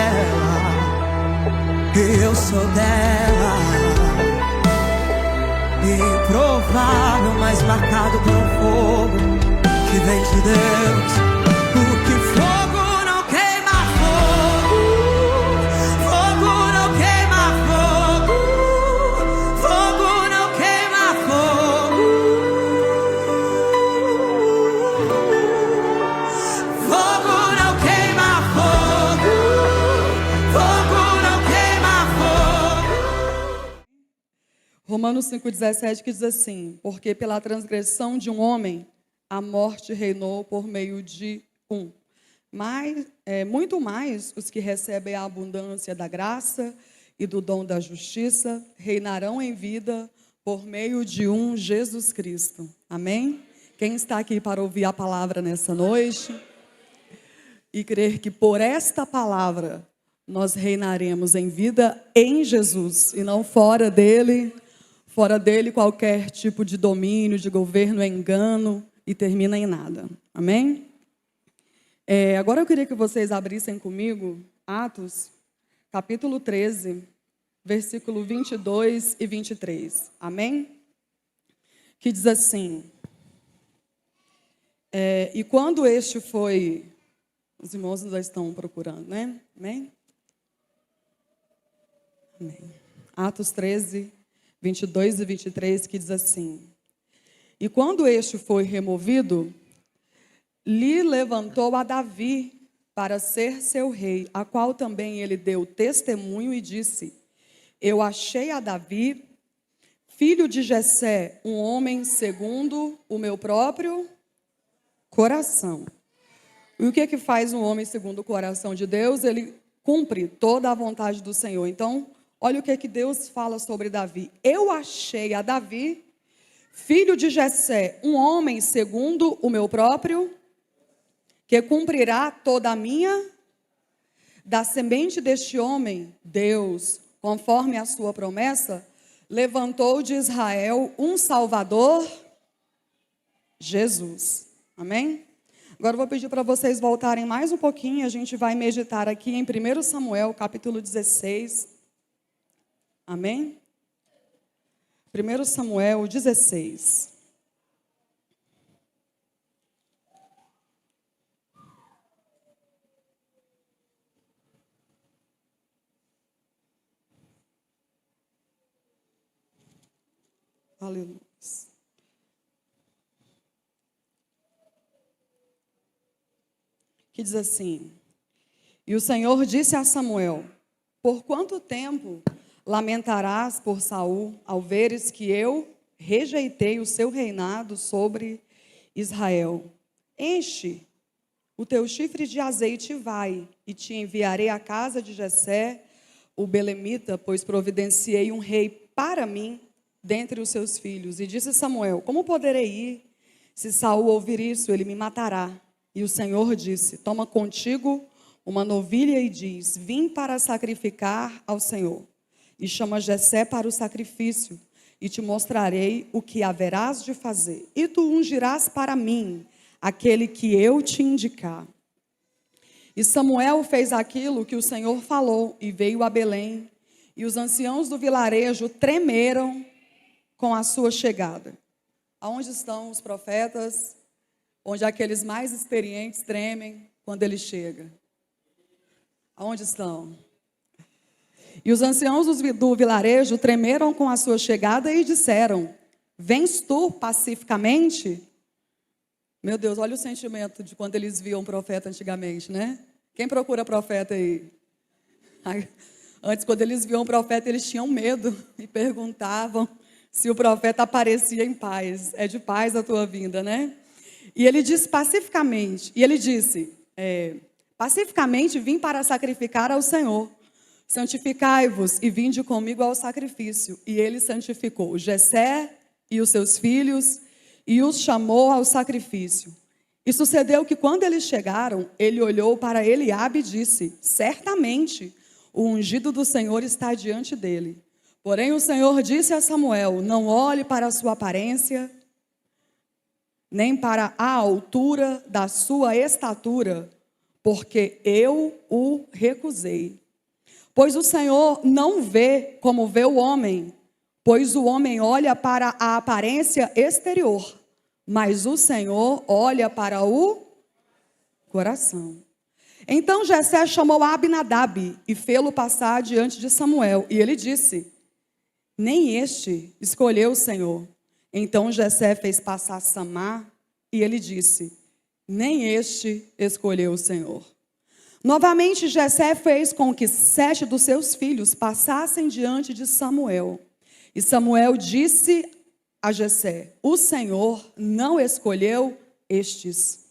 dela, eu sou dela. Improvável, mas marcado por um fogo que vem de Deus. Porque fogo não queima fogo, fogo não queima fogo, fogo não queima fogo, fogo não queima fogo, fogo não queima fogo. Romanos 5,17 que diz assim: porque pela transgressão de um homem a morte reinou por meio de um. Mas, muito mais os que recebem a abundância da graça e do dom da justiça reinarão em vida por meio de um Jesus Cristo. Amém? Quem está aqui para ouvir a palavra nessa noite e crer que por esta palavra nós reinaremos em vida em Jesus e não fora dele qualquer tipo de domínio, de governo é engano e termina em nada. Amém? Agora eu queria que vocês abrissem comigo Atos, capítulo 13, versículo 22 e 23. Amém? Que diz assim: e quando este foi... Os irmãos já estão procurando, né? Amém? Amém. Atos 13, 22 e 23, que diz assim: e quando este foi removido, lhe levantou a Davi para ser seu rei, a qual também ele deu testemunho e disse: eu achei a Davi, filho de Jessé, um homem segundo o meu próprio coração. E o que é que faz um homem segundo o coração de Deus? Ele cumpre toda a vontade do Senhor. Então, olha o que é que Deus fala sobre Davi. Eu achei a Davi, filho de Jessé, um homem segundo o meu próprio, que cumprirá toda a minha, da semente deste homem, Deus, conforme a sua promessa, levantou de Israel um Salvador, Jesus. Amém? Agora eu vou pedir para vocês voltarem mais um pouquinho, a gente vai meditar aqui em 1 Samuel, capítulo 16. Amém? 1 Samuel 16. Aleluia. Que diz assim: e o Senhor disse a Samuel: por quanto tempo lamentarás por Saul, ao veres que eu rejeitei o seu reinado sobre Israel? Enche o teu chifre de azeite e vai, e te enviarei à casa de Jessé, o belemita, pois providenciei um rei para mim dentre os seus filhos. E disse Samuel: como poderei ir? Se Saul ouvir isso, ele me matará. E o Senhor disse: toma contigo uma novilha e diz: vim para sacrificar ao Senhor. E chama Jessé para o sacrifício, e te mostrarei o que haverás de fazer. E tu ungirás para mim aquele que eu te indicar. E Samuel fez aquilo que o Senhor falou, e veio a Belém. E os anciãos do vilarejo tremeram com a sua chegada. Aonde estão os profetas? Onde aqueles mais experientes tremem quando ele chega. Aonde estão? E os anciãos do vilarejo tremeram com a sua chegada e disseram: vens tu pacificamente? Meu Deus, olha o sentimento de quando eles viam profeta antigamente, né? Quem procura profeta aí? Antes, quando eles viam o profeta, eles tinham medo e perguntavam se o profeta aparecia em paz. É de paz a tua vinda, né? E ele disse pacificamente, pacificamente vim para sacrificar ao Senhor. Santificai-vos e vinde comigo ao sacrifício. E ele santificou Jessé e os seus filhos e os chamou ao sacrifício. E sucedeu que quando eles chegaram, ele olhou para Eliabe e disse: certamente o ungido do Senhor está diante dele. Porém o Senhor disse a Samuel: não olhe para a sua aparência, nem para a altura da sua estatura, porque eu o recusei. Pois o Senhor não vê como vê o homem, pois o homem olha para a aparência exterior, mas o Senhor olha para o coração. Então Jessé chamou Abinadab e fê-lo passar diante de Samuel. E ele disse: nem este escolheu o Senhor. Então Jessé fez passar Samá e ele disse: nem este escolheu o Senhor. Novamente Jessé fez com que 7 dos seus filhos passassem diante de Samuel. E Samuel disse a Jessé: o Senhor não escolheu estes.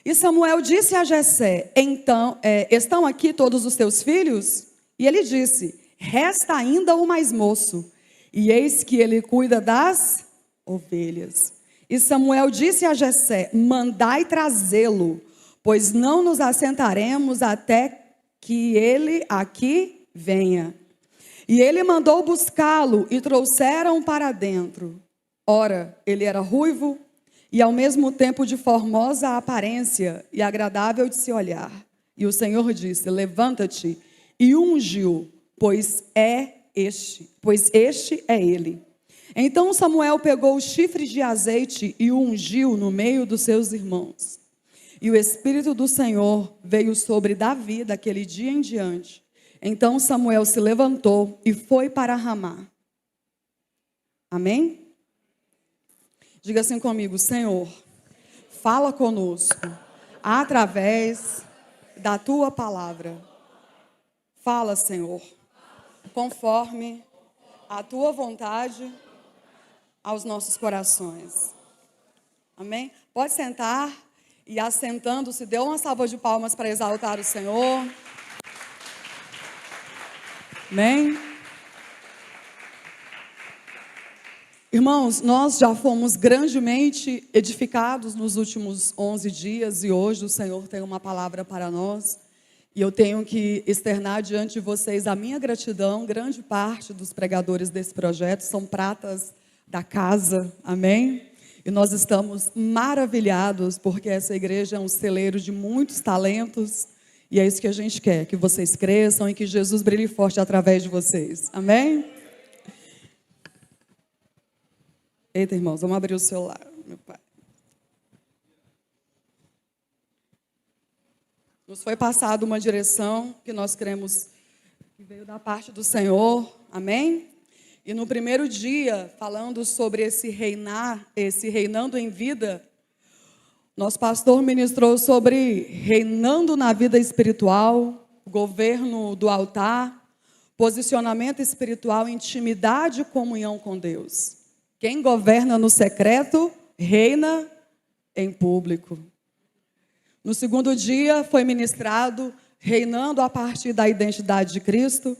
E Samuel disse a Jessé: então, estão aqui todos os teus filhos? E ele disse: resta ainda o mais moço, e eis que ele cuida das ovelhas. E Samuel disse a Jessé: mandai trazê-lo, pois não nos assentaremos até que ele aqui venha. E ele mandou buscá-lo e trouxeram para dentro. Ora, ele era ruivo e ao mesmo tempo de formosa aparência e agradável de se olhar. E o Senhor disse: levanta-te e unge-o, pois este é ele. Então Samuel pegou os chifres de azeite e o ungiu no meio dos seus irmãos. E o Espírito do Senhor veio sobre Davi daquele dia em diante. Então Samuel se levantou e foi para Ramá. Amém? Diga assim comigo: Senhor, fala conosco através da tua palavra. Fala, Senhor, conforme a tua vontade aos nossos corações. Amém? Pode sentar e, assentando-se, dê uma salva de palmas para exaltar o Senhor. Amém? Irmãos, nós já fomos grandemente edificados nos últimos 11 dias e hoje o Senhor tem uma palavra para nós. E eu tenho que externar diante de vocês a minha gratidão. Grande parte dos pregadores desse projeto são pratas da casa, amém? E nós estamos maravilhados porque essa igreja é um celeiro de muitos talentos. E é isso que a gente quer, que vocês cresçam e que Jesus brilhe forte através de vocês, amém? Eita, irmãos, vamos abrir o celular, meu pai. Nos foi passada uma direção que nós cremos que veio da parte do Senhor, amém? E no primeiro dia, falando sobre esse reinando em vida, nosso pastor ministrou sobre reinando na vida espiritual, governo do altar, posicionamento espiritual, intimidade e comunhão com Deus. Quem governa no secreto, reina em público. No segundo dia foi ministrado, reinando a partir da identidade de Cristo,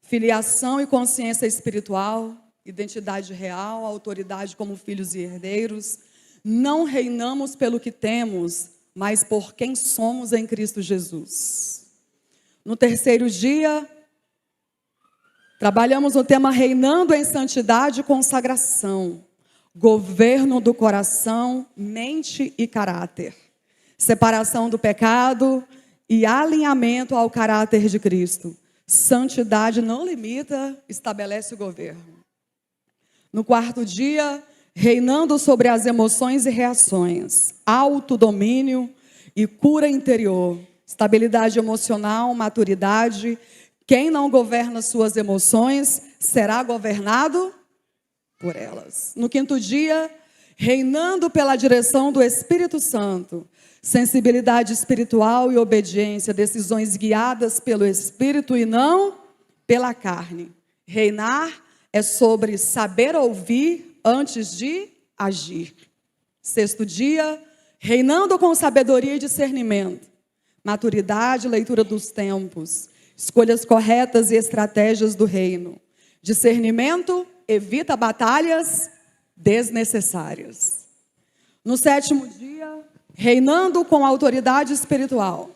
filiação e consciência espiritual, identidade real, autoridade como filhos e herdeiros. Não reinamos pelo que temos, mas por quem somos em Cristo Jesus. No terceiro dia, trabalhamos o tema reinando em santidade e consagração, governo do coração, mente e caráter, separação do pecado e alinhamento ao caráter de Cristo. Santidade não limita, estabelece o governo. No quarto dia, reinando sobre as emoções e reações, autodomínio e cura interior, estabilidade emocional, maturidade. Quem não governa suas emoções será governado por elas. No quinto dia, reinando pela direção do Espírito Santo, sensibilidade espiritual e obediência, decisões guiadas pelo Espírito e não pela carne. Reinar é sobre saber ouvir antes de agir. Sexto dia, reinando com sabedoria e discernimento, maturidade, leitura dos tempos, escolhas corretas e estratégias do reino. Discernimento evita batalhas desnecessárias. No sétimo dia, reinando com autoridade espiritual,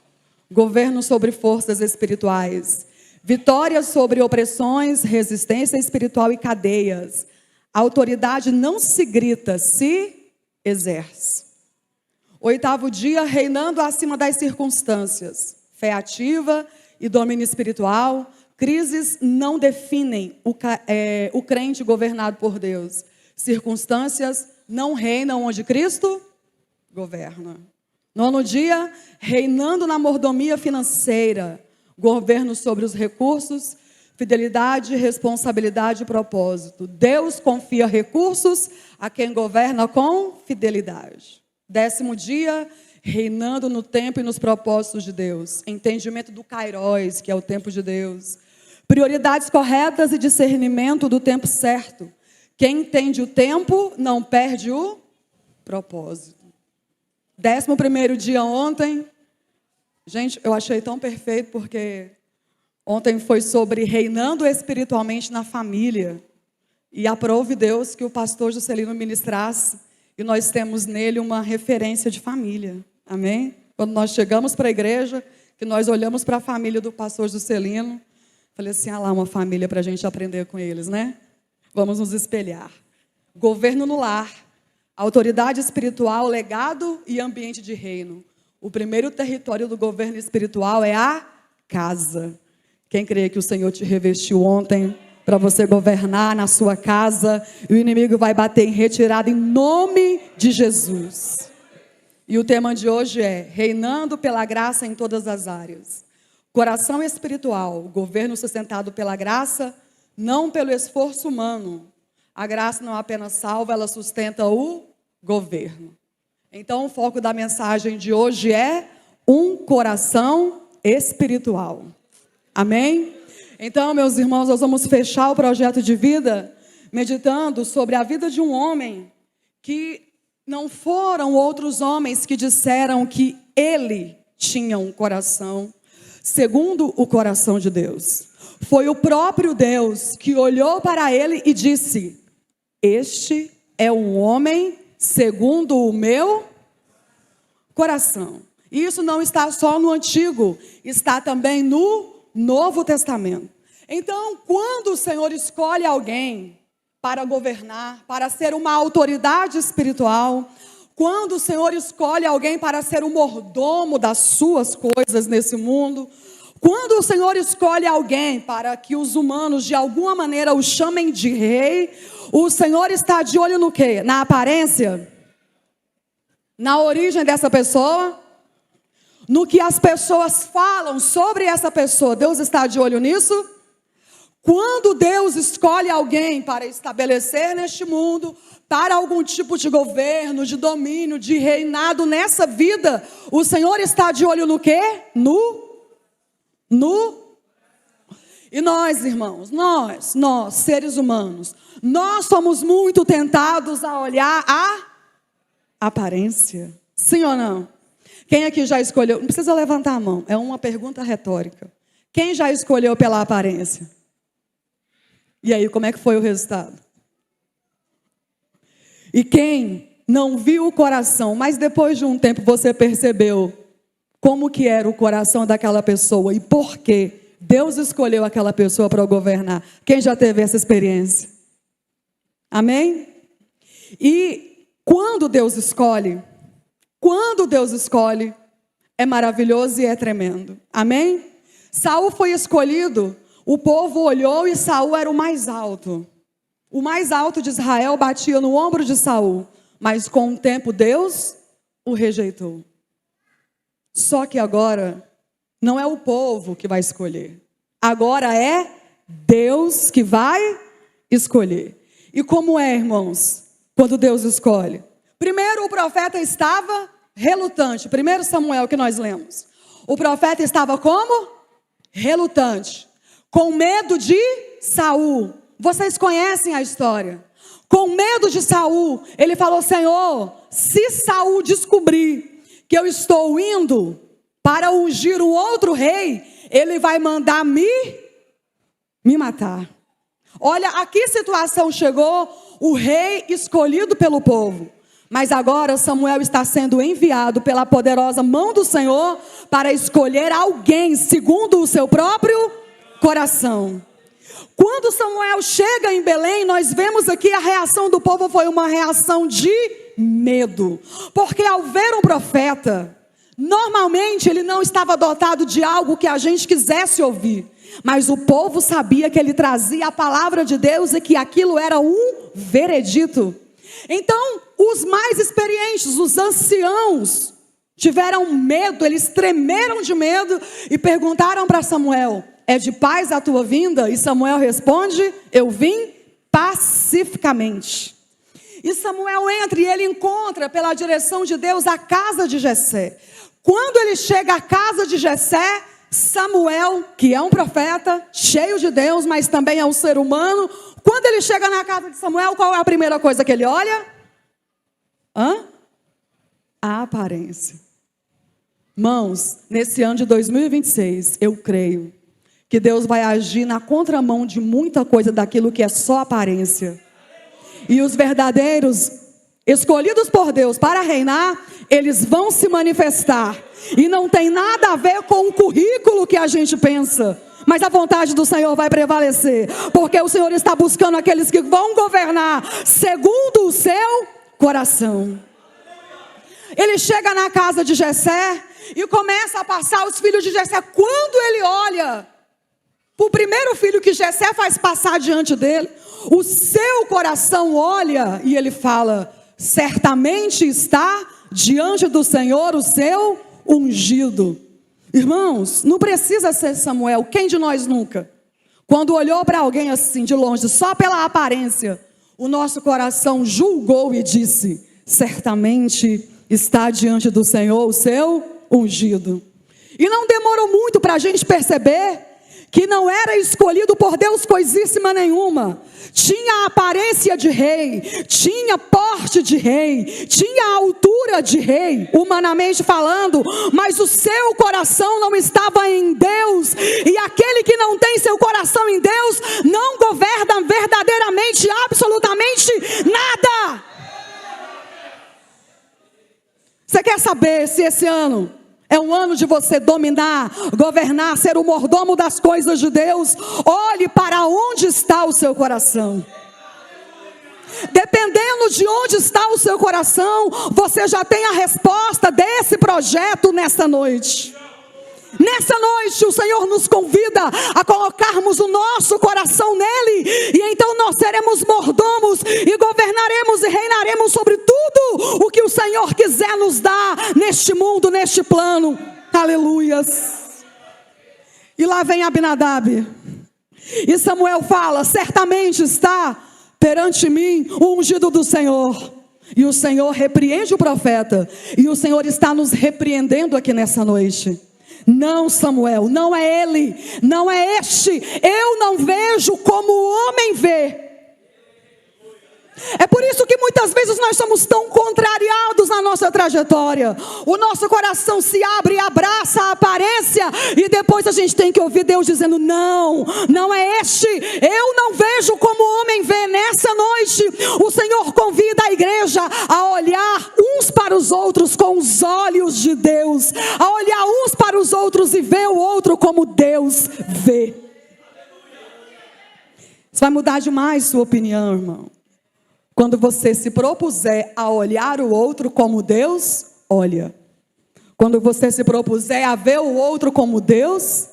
governo sobre forças espirituais, vitória sobre opressões, resistência espiritual e cadeias. A autoridade não se grita, se exerce. Oitavo dia, reinando acima das circunstâncias. Fé ativa e domínio espiritual. Crises não definem o crente governado por Deus. Circunstâncias não reinam onde Cristo governa. Nono dia, reinando na mordomia financeira. Governo sobre os recursos, fidelidade, responsabilidade e propósito. Deus confia recursos a quem governa com fidelidade. 10º dia, reinando no tempo e nos propósitos de Deus. Entendimento do Kairos, que é o tempo de Deus. Prioridades corretas e discernimento do tempo certo. Quem entende o tempo não perde o propósito. 11º dia ontem. Gente, eu achei tão perfeito porque ontem foi sobre reinando espiritualmente na família. E aprove Deus que o pastor Juscelino ministrasse. E nós temos nele uma referência de família. Amém? Quando nós chegamos para a igreja, que nós olhamos para a família do pastor Juscelino, falei assim, lá uma família para a gente aprender com eles, né? Vamos nos espelhar. Governo no lar, autoridade espiritual, legado e ambiente de reino. O primeiro território do governo espiritual é a casa. Quem crê que o Senhor te revestiu ontem para você governar na sua casa, e o inimigo vai bater em retirada em nome de Jesus. E o tema de hoje é reinando pela graça em todas as áreas. Coração espiritual, governo sustentado pela graça, não pelo esforço humano. A graça não apenas salva, ela sustenta o governo. Então o foco da mensagem de hoje é um coração espiritual. Amém? Então, meus irmãos, nós vamos fechar o projeto de vida meditando sobre a vida de um homem que não foram outros homens que disseram que ele tinha um coração segundo o coração de Deus. Foi o próprio Deus que olhou para ele e disse: este é um homem segundo o meu coração. E isso não está só no Antigo, está também no Novo Testamento. Então, quando o Senhor escolhe alguém para governar, para ser uma autoridade espiritual, quando o Senhor escolhe alguém para ser o mordomo das suas coisas nesse mundo, quando o Senhor escolhe alguém para que os humanos de alguma maneira o chamem de rei, o Senhor está de olho no quê? Na aparência? Na origem dessa pessoa? No que as pessoas falam sobre essa pessoa? Deus está de olho nisso? Quando Deus escolhe alguém para estabelecer neste mundo, para algum tipo de governo, de domínio, de reinado nessa vida, o Senhor está de olho no quê? E nós, irmãos, nós, seres humanos, nós somos muito tentados a olhar a aparência. Sim ou não? Quem aqui já escolheu? Não precisa levantar a mão, é uma pergunta retórica. Quem já escolheu pela aparência? E aí, como é que foi o resultado? E quem não viu o coração, mas depois de um tempo você percebeu como que era o coração daquela pessoa e por que Deus escolheu aquela pessoa para governar? Quem já teve essa experiência? Amém? E quando Deus escolhe, é maravilhoso e é tremendo. Amém? Saul foi escolhido, o povo olhou e Saul era o mais alto. O mais alto de Israel batia no ombro de Saul, mas com o tempo Deus o rejeitou. Só que agora não é o povo que vai escolher. Agora é Deus que vai escolher. E como é, irmãos, quando Deus escolhe? Primeiro o profeta estava relutante. 1 Samuel que nós lemos. O profeta estava como? Relutante. Com medo de Saul. Vocês conhecem a história. Com medo de Saul, ele falou: Senhor, se Saul descobrir que eu estou indo para ungir um outro rei, ele vai mandar me matar. Olha a que situação chegou o rei escolhido pelo povo. Mas agora Samuel está sendo enviado pela poderosa mão do Senhor para escolher alguém segundo o seu próprio coração. Quando Samuel chega em Belém, nós vemos aqui a reação do povo foi uma reação de medo. Porque ao ver um profeta, normalmente ele não estava dotado de algo que a gente quisesse ouvir. Mas o povo sabia que ele trazia a palavra de Deus e que aquilo era um veredito. Então, os mais experientes, os anciãos, tiveram medo, eles tremeram de medo e perguntaram para Samuel: é de paz a tua vinda? E Samuel responde: eu vim pacificamente. E Samuel entra e ele encontra pela direção de Deus a casa de Jessé. Quando ele chega à casa de Jessé, Samuel, que é um profeta, cheio de Deus, mas também é um ser humano, quando ele chega na casa de Samuel, qual é a primeira coisa que ele olha? A aparência. Irmãos, nesse ano de 2026, eu creio que Deus vai agir na contramão de muita coisa daquilo que é só aparência. E os verdadeiros, escolhidos por Deus para reinar, eles vão se manifestar. E não tem nada a ver com o currículo que a gente pensa. Mas a vontade do Senhor vai prevalecer. Porque o Senhor está buscando aqueles que vão governar segundo o seu coração. Ele chega na casa de Jessé e começa a passar os filhos de Jessé. Quando ele olha para o primeiro filho que Jessé faz passar diante dele, o seu coração olha e ele fala: certamente está diante do Senhor o seu ungido. Irmãos, não precisa ser Samuel. Quem de nós nunca? Quando olhou para alguém assim de longe, só pela aparência, o nosso coração julgou e disse: certamente está diante do Senhor o seu ungido. E não demorou muito para a gente perceber que não era escolhido por Deus coisíssima nenhuma. Tinha a aparência de rei, tinha porte de rei, tinha a altura de rei, humanamente falando, mas o seu coração não estava em Deus. E aquele que não tem seu coração em Deus, não governa verdadeiramente, absolutamente nada. Você quer saber se esse ano é um ano de você dominar, governar, ser o mordomo das coisas de Deus? Olhe para onde está o seu coração. Dependendo de onde está o seu coração, você já tem a resposta desse projeto nesta noite. Nessa noite o Senhor nos convida a colocarmos o nosso coração nele, e então nós seremos mordomos e governaremos e reinaremos sobre tudo o que o Senhor quiser nos dar neste mundo, neste plano. Aleluias. E lá vem Abinadab, e Samuel fala: certamente está perante mim o ungido do Senhor. E o Senhor repreende o profeta, e o Senhor está nos repreendendo aqui nessa noite. Não, Samuel, não é ele, não é este. Eu não vejo como o homem vê. É por isso que muitas vezes nós somos tão contrariados na nossa trajetória. O nosso coração se abre e abraça a aparência, e depois a gente tem que ouvir Deus dizendo: não, não é este. Eu não vejo como o homem vê. Nessa noite o Senhor convida a igreja a olhar uns para os outros com os olhos de Deus, a olhar uns para os outros e ver o outro como Deus vê. Isso vai mudar demais sua opinião, irmão, quando você se propuser a olhar o outro como Deus olha. Quando você se propuser a ver o outro como Deus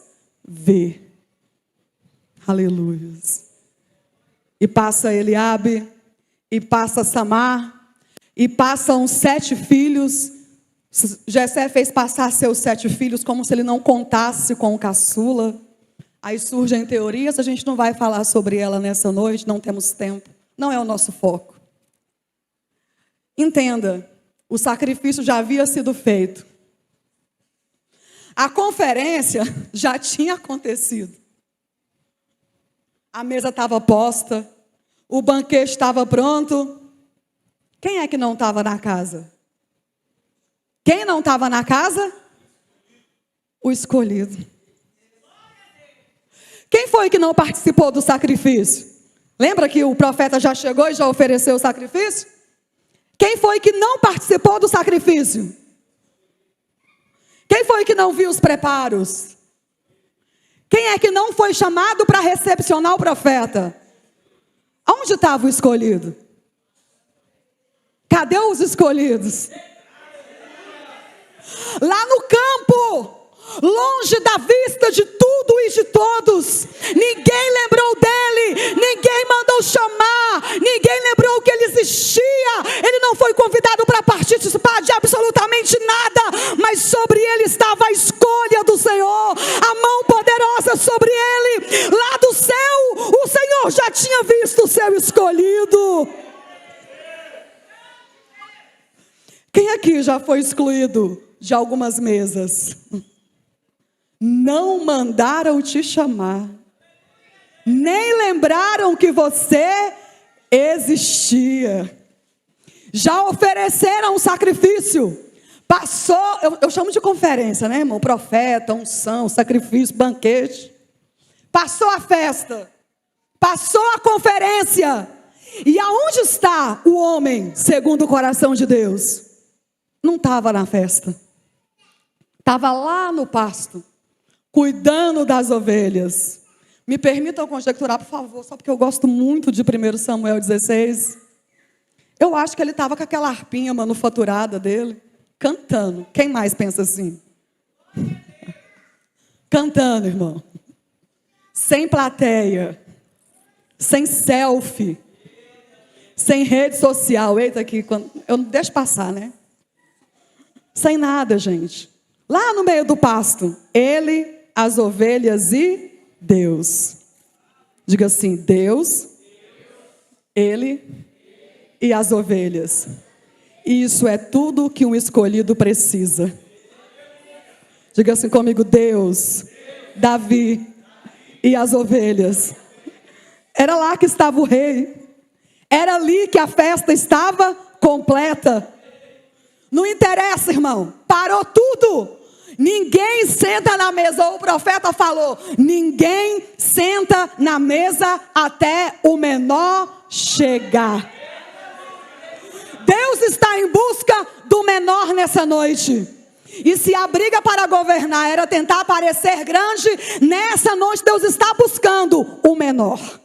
vê. Aleluia. E passa Eliabe, e passa Samar, e passam 7 filhos. Jessé fez passar seus 7 filhos como se ele não contasse com o caçula. Aí surgem teorias, a gente não vai falar sobre ela nessa noite, não temos tempo. Não é o nosso foco. Entenda, o sacrifício já havia sido feito. A conferência já tinha acontecido. A mesa estava posta, o banquete estava pronto. Quem é que não estava na casa? Quem não estava na casa? O escolhido. Quem foi que não participou do sacrifício? Lembra que o profeta já chegou e já ofereceu o sacrifício? Quem foi que não participou do sacrifício? Quem foi que não viu os preparos? Quem é que não foi chamado para recepcionar o profeta? Onde estava o escolhido? Cadê os escolhidos? Lá no campo, longe da vista de tudo e de todos, ninguém lembrou dele, ninguém mandou chamar, ninguém lembrou que ele existia. Ele não foi convidado para participar de absolutamente nada, mas sobre ele estava a escolha do Senhor, a mão poderosa sobre ele. Lá do céu, o Senhor já tinha visto o seu escolhido. Quem aqui já foi excluído de algumas mesas? Não mandaram te chamar, nem lembraram que você existia. Já ofereceram um sacrifício, passou, eu chamo de conferência, né, irmão? Profeta, unção, sacrifício, banquete. Passou a festa, passou a conferência, e aonde está o homem segundo o coração de Deus? Não estava na festa, estava lá no pasto, cuidando das ovelhas. Me permitam conjecturar, por favor, só porque eu gosto muito de 1 Samuel 16. Eu acho que ele estava com aquela harpinha manufaturada dele, cantando. Quem mais pensa assim? Cantando, irmão. Sem plateia, sem selfie, sem rede social. Eita, aqui, eu não deixo passar, né? Sem nada, gente. Lá no meio do pasto, ele, as ovelhas e Deus. Diga assim: Deus, ele e as ovelhas. Isso é tudo que um escolhido precisa. Diga assim comigo: Deus, Davi e as ovelhas. Era lá que estava o rei. Era ali que a festa estava completa. Não interessa, irmão. Parou tudo. Ninguém senta na mesa. O profeta falou: ninguém senta na mesa até o menor chegar. Deus está em busca do menor nessa noite. E se a briga para governar era tentar parecer grande, nessa noite Deus está buscando o menor.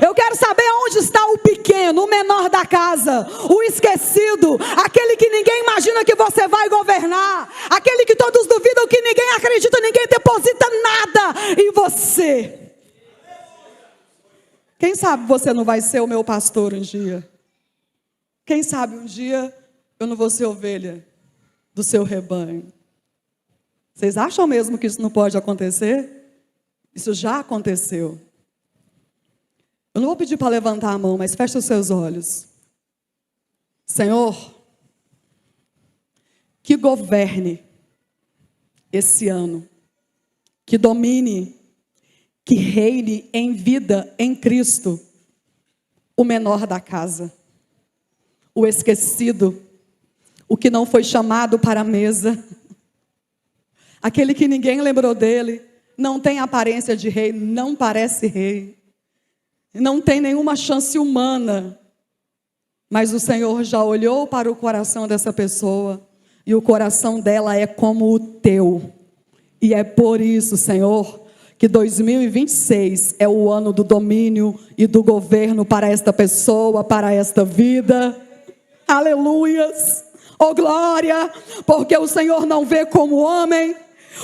Eu quero saber onde está o pequeno, o menor da casa, o esquecido, aquele que ninguém imagina que você vai governar, aquele que todos duvidam, que ninguém acredita, ninguém deposita nada em você. Quem sabe você não vai ser o meu pastor um dia? Quem sabe um dia eu não vou ser ovelha do seu rebanho? Vocês acham mesmo que isso não pode acontecer? Isso já aconteceu. Eu não vou pedir para levantar a mão, mas feche os seus olhos. Senhor, que governe esse ano, que domine, que reine em vida em Cristo, o menor da casa, o esquecido, o que não foi chamado para a mesa, aquele que ninguém lembrou dele, não tem aparência de rei, não parece rei, não tem nenhuma chance humana, mas o Senhor já olhou para o coração dessa pessoa, e o coração dela é como o teu, e é por isso, Senhor, que 2026 é o ano do domínio e do governo para esta pessoa, para esta vida. Aleluias, oh glória, porque o Senhor não vê como homem,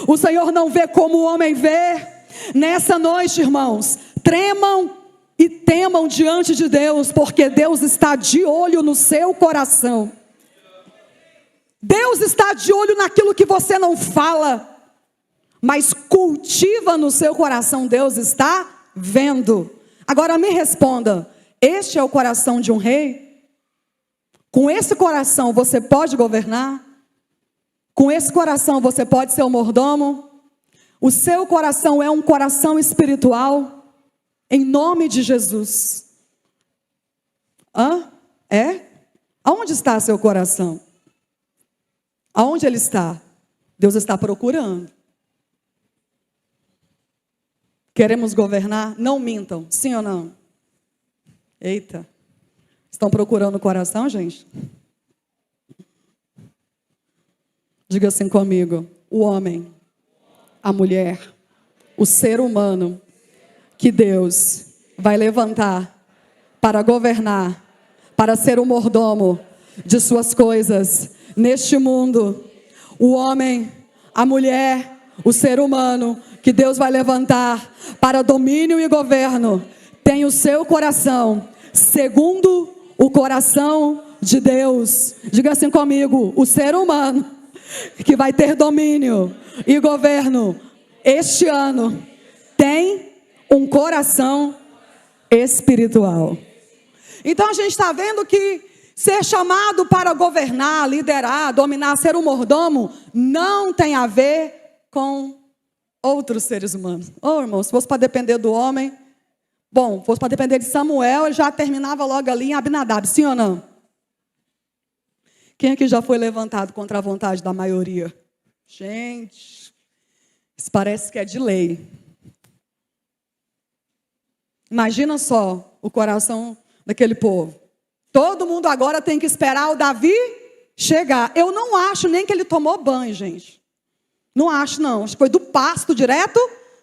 o Senhor não vê como o homem vê. Nessa noite, irmãos, tremam e temam diante de Deus, porque Deus está de olho no seu coração. Deus está de olho naquilo que você não fala, mas cultiva no seu coração. Deus está vendo. Agora me responda: este é o coração de um rei? Com esse coração você pode governar? Com esse coração você pode ser o mordomo? O seu coração é um coração espiritual? Em nome de Jesus. É? Aonde está seu coração? Aonde ele está? Deus está procurando. Queremos governar? Não mintam, sim ou não? Eita. Estão procurando o coração, gente? Diga assim comigo: o homem, a mulher, o ser humano que Deus vai levantar para governar, para ser o mordomo, de suas coisas. Neste mundo, o homem, a mulher, o ser humano que Deus vai levantar para domínio e governo, tem o seu coração segundo o coração de Deus. Diga assim comigo: o ser humano que vai ter domínio e governo este ano tem um coração espiritual. Então a gente está vendo que ser chamado para governar, liderar, dominar, ser um mordomo, não tem a ver com outros seres humanos. Irmão, se fosse para depender do homem, bom, fosse para depender de Samuel, ele já terminava logo ali em Abinadab, sim ou não? Quem aqui já foi levantado contra a vontade da maioria? Gente, isso parece que é de lei. Imagina só o coração daquele povo. Todo mundo agora tem que esperar o Davi chegar. Eu não acho nem que ele tomou banho, gente. Não acho, não. Acho que foi do pasto direto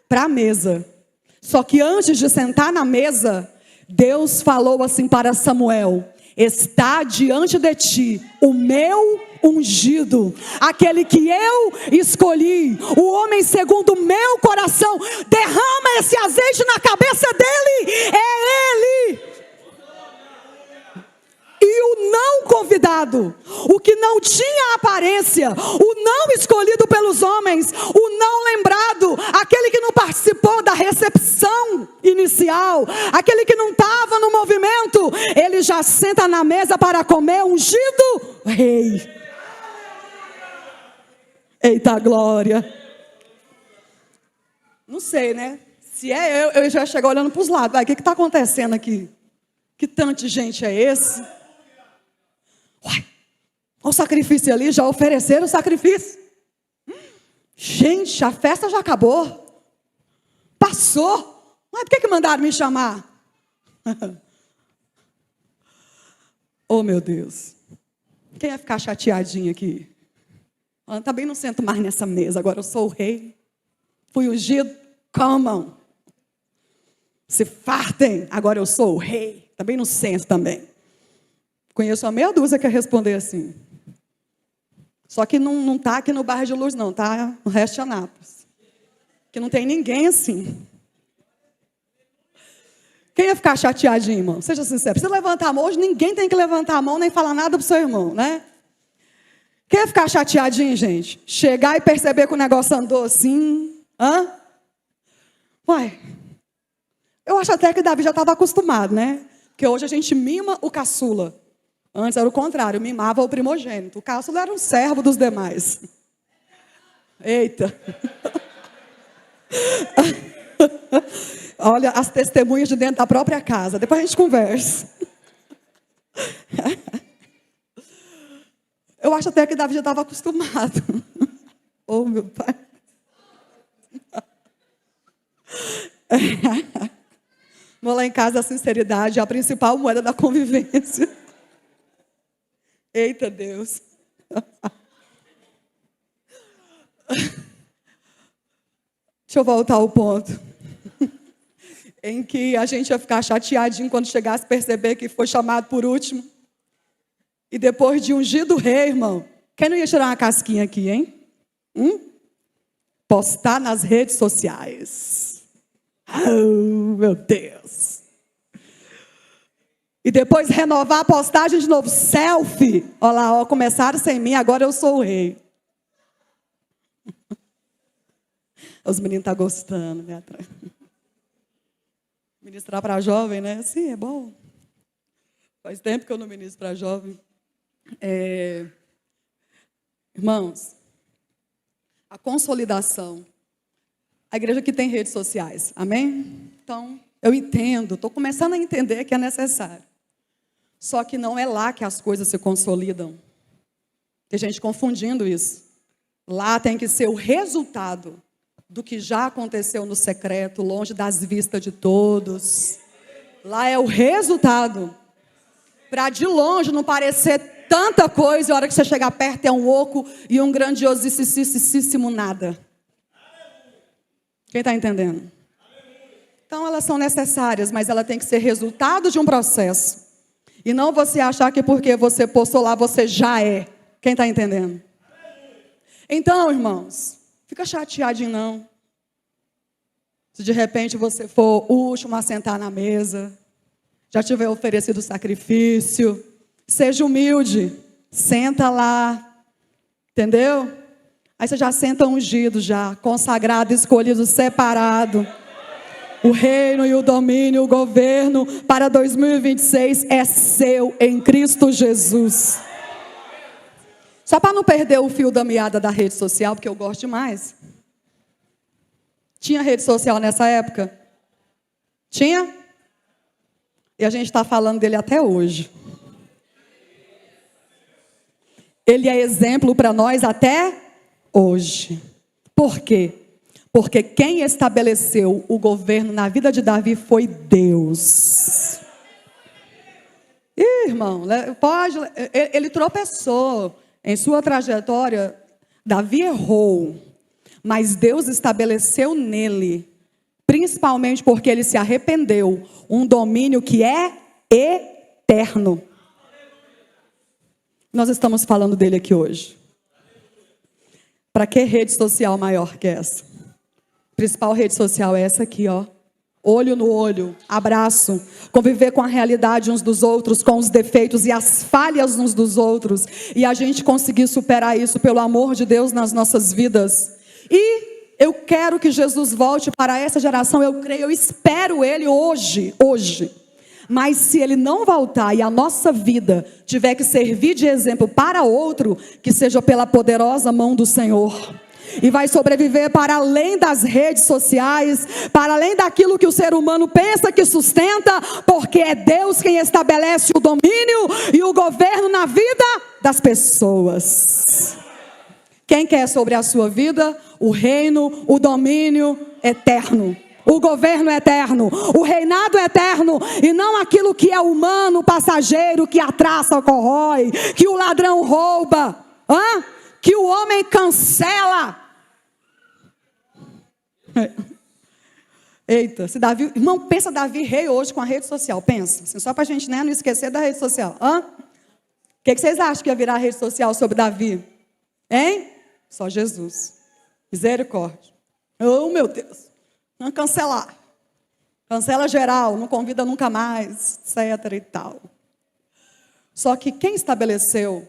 para a mesa. Só que antes de sentar na mesa, Deus falou assim para Samuel: está diante de ti o meu ungido, aquele que eu escolhi, o homem segundo o meu coração. Derrama esse azeite na cabeça dele. É ele. E o não convidado, o que não tinha aparência, o não escolhido pelos homens, o não lembrado, aquele que não participou da recepção inicial, aquele que não estava no movimento, ele já senta na mesa para comer ungido rei. Eita glória. Não sei, né? Se é eu já chego olhando para os lados. Vai, o que está acontecendo aqui? Que tanto de gente é esse? Uai, o sacrifício ali, já ofereceram o sacrifício. Gente, a festa já acabou. Passou. Mas por que mandaram me chamar? Oh, meu Deus. Quem ia ficar chateadinho aqui? Também não sento mais nessa mesa. Agora eu sou o rei. Fui ungido. Comam. Se fartem. Agora eu sou o rei. Também não sento também. Conheço a meia dúzia que quer responder assim. Só que não está aqui no bairro de Luz, não. Está no resto de Anápolis. Que não tem ninguém assim. Quem ia ficar chateadinho, irmão? Seja sincero. Precisa levantar a mão. Hoje ninguém tem que levantar a mão nem falar nada para o seu irmão, né? Quem ia ficar chateadinho, gente? Chegar e perceber que o negócio andou assim. Uai. Eu acho até que Davi já estava acostumado, né? Porque hoje a gente mima o caçula. Antes era o contrário, mimava o primogênito. O caçula era um servo dos demais. Eita. Olha as testemunhas de dentro da própria casa. Depois a gente conversa. Eu acho até que Davi já estava acostumado. Oh, meu pai. Vou lá em casa, a sinceridade é a principal moeda da convivência. Eita Deus. Deixa eu voltar ao ponto. Em que a gente ia ficar chateadinho quando chegasse a perceber que foi chamado por último. E depois de ungido rei, irmão. Quem não ia tirar uma casquinha aqui, hein? Postar nas redes sociais. Oh, meu Deus. E depois renovar a postagem de novo. Selfie. Olha lá, começaram sem mim, agora eu sou o rei. Os meninos estão gostando, né? Ministrar para jovem, né? Sim, é bom. Faz tempo que eu não ministro para jovem. Irmãos, a consolidação. A igreja que tem redes sociais, amém? Então, eu entendo, estou começando a entender que é necessário. Só que não é lá que as coisas se consolidam. Tem gente confundindo isso. Lá tem que ser o resultado do que já aconteceu no secreto, longe das vistas de todos. Lá é o resultado. Para de longe não parecer tanta coisa, e a hora que você chegar perto é um oco e um grandiosíssimo nada. Quem está entendendo? Então elas são necessárias, mas ela tem que ser resultado de um processo. E não você achar que porque você postou lá, você já é. Quem está entendendo? Então, irmãos, fica chateadinho não. Se de repente você for o último a sentar na mesa, já tiver oferecido sacrifício, seja humilde, senta lá, entendeu? Aí você já senta ungido já, consagrado, escolhido, separado. O reino e o domínio, o governo para 2026 é seu em Cristo Jesus. Só para não perder o fio da meada da rede social, porque eu gosto demais. Tinha rede social nessa época? Tinha? E a gente está falando dele até hoje. Ele é exemplo para nós até hoje. Por quê? Porque quem estabeleceu o governo na vida de Davi foi Deus. Irmão, ele tropeçou em sua trajetória. Davi errou, mas Deus estabeleceu nele, principalmente porque ele se arrependeu, um domínio que é eterno. Nós estamos falando dele aqui hoje. Para que rede social maior que essa? A principal rede social é essa aqui, ó. Olho no olho, abraço, conviver com a realidade uns dos outros, com os defeitos e as falhas uns dos outros. E a gente conseguir superar isso pelo amor de Deus nas nossas vidas. E eu quero que Jesus volte para essa geração, eu creio, eu espero Ele hoje. Mas se Ele não voltar e a nossa vida tiver que servir de exemplo para outro, que seja pela poderosa mão do Senhor. E vai sobreviver para além das redes sociais, para além daquilo que o ser humano pensa que sustenta, porque é Deus quem estabelece o domínio e o governo na vida das pessoas. Quem quer sobre a sua vida? O reino, o domínio eterno. O governo eterno, o reinado eterno, e não aquilo que é humano, passageiro, que a traça corrói, que o ladrão rouba, que o homem cancela. Eita, se Davi, irmão, pensa Davi rei hoje com a rede social, pensa, assim, só para a gente não esquecer da rede social. O que vocês acham que ia virar a rede social sobre Davi? Hein? Só Jesus. Misericórdia. Oh, meu Deus. Não cancelar. Cancela geral, não convida nunca mais, etc e tal. Só que quem estabeleceu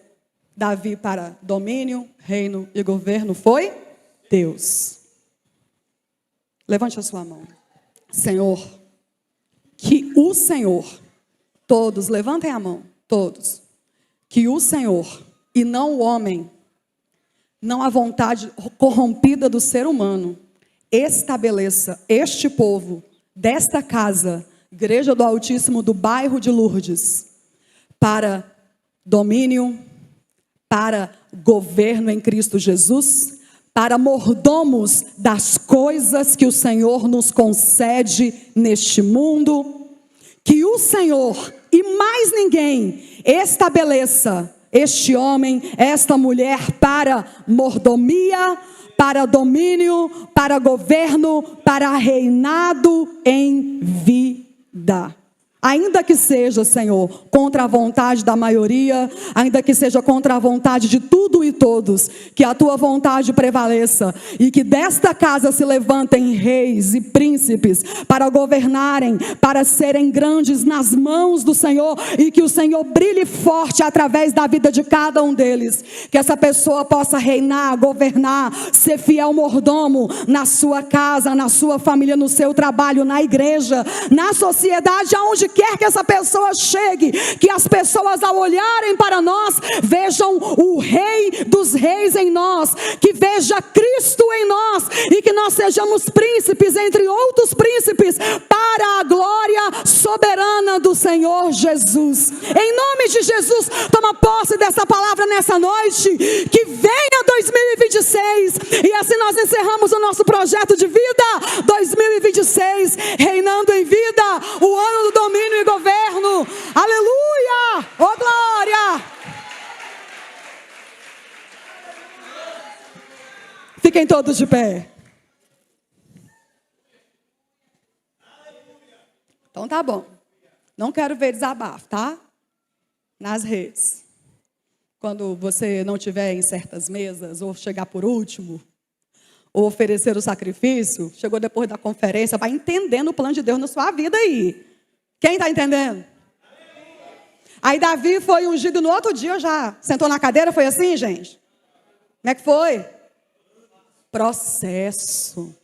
Davi para domínio, reino e governo foi Deus. Levante a sua mão. Senhor, que o Senhor, todos, levantem a mão, todos, que o Senhor e não o homem, não a vontade corrompida do ser humano, estabeleça este povo desta casa, Igreja do Altíssimo do bairro de Lourdes, para domínio, para governo em Cristo Jesus, para mordomos das coisas que o Senhor nos concede neste mundo, que o Senhor e mais ninguém estabeleça este homem, esta mulher para mordomia, para domínio, para governo, para reinado em vida. Ainda que seja, Senhor, contra a vontade da maioria, ainda que seja contra a vontade de tudo e todos, que a tua vontade prevaleça e que desta casa se levantem reis e príncipes para governarem, para serem grandes nas mãos do Senhor e que o Senhor brilhe forte através da vida de cada um deles. Que essa pessoa possa reinar, governar, ser fiel mordomo na sua casa, na sua família, no seu trabalho, na igreja, na sociedade, aonde quer que essa pessoa chegue, que as pessoas ao olharem para nós, vejam o Rei dos Reis em nós, que veja Cristo em nós, e que nós sejamos príncipes entre outros príncipes, para a glória soberana do Senhor Jesus. Em nome de Jesus, toma posse dessa palavra nessa noite, que venha 2026, e assim nós encerramos o nosso projeto de vida, 2026, reinando em vida, o ano do domínio e governo. Aleluia! Oh glória! Fiquem todos de pé. Então tá bom. Não quero ver desabafo, tá? nas redes. Quando você não estiver em certas mesas, ou chegar por último, ou oferecer o sacrifício, chegou depois da conferência, vai entendendo o plano de Deus na sua vida aí. Quem está entendendo? Aí Davi foi ungido no outro dia, já sentou na cadeira, foi assim, gente? Como é que foi? Processo,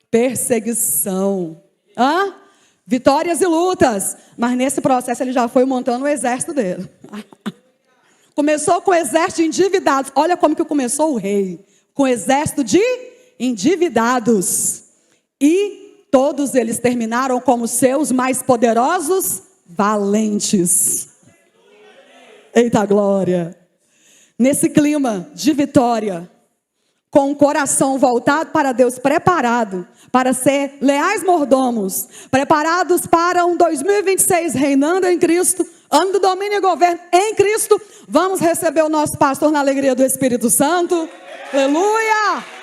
perseguição, vitórias e lutas. Mas nesse processo ele já foi montando o exército dele. Começou com o exército de endividados. Olha como que começou o rei. Com o exército de endividados. E todos eles terminaram como seus mais poderosos valentes. Eita glória! Nesse clima de vitória, com o coração voltado para Deus, preparado para ser leais mordomos, preparados para um 2026 reinando em Cristo, ano do domínio e governo em Cristo, vamos receber o nosso pastor na alegria do Espírito Santo. Aleluia!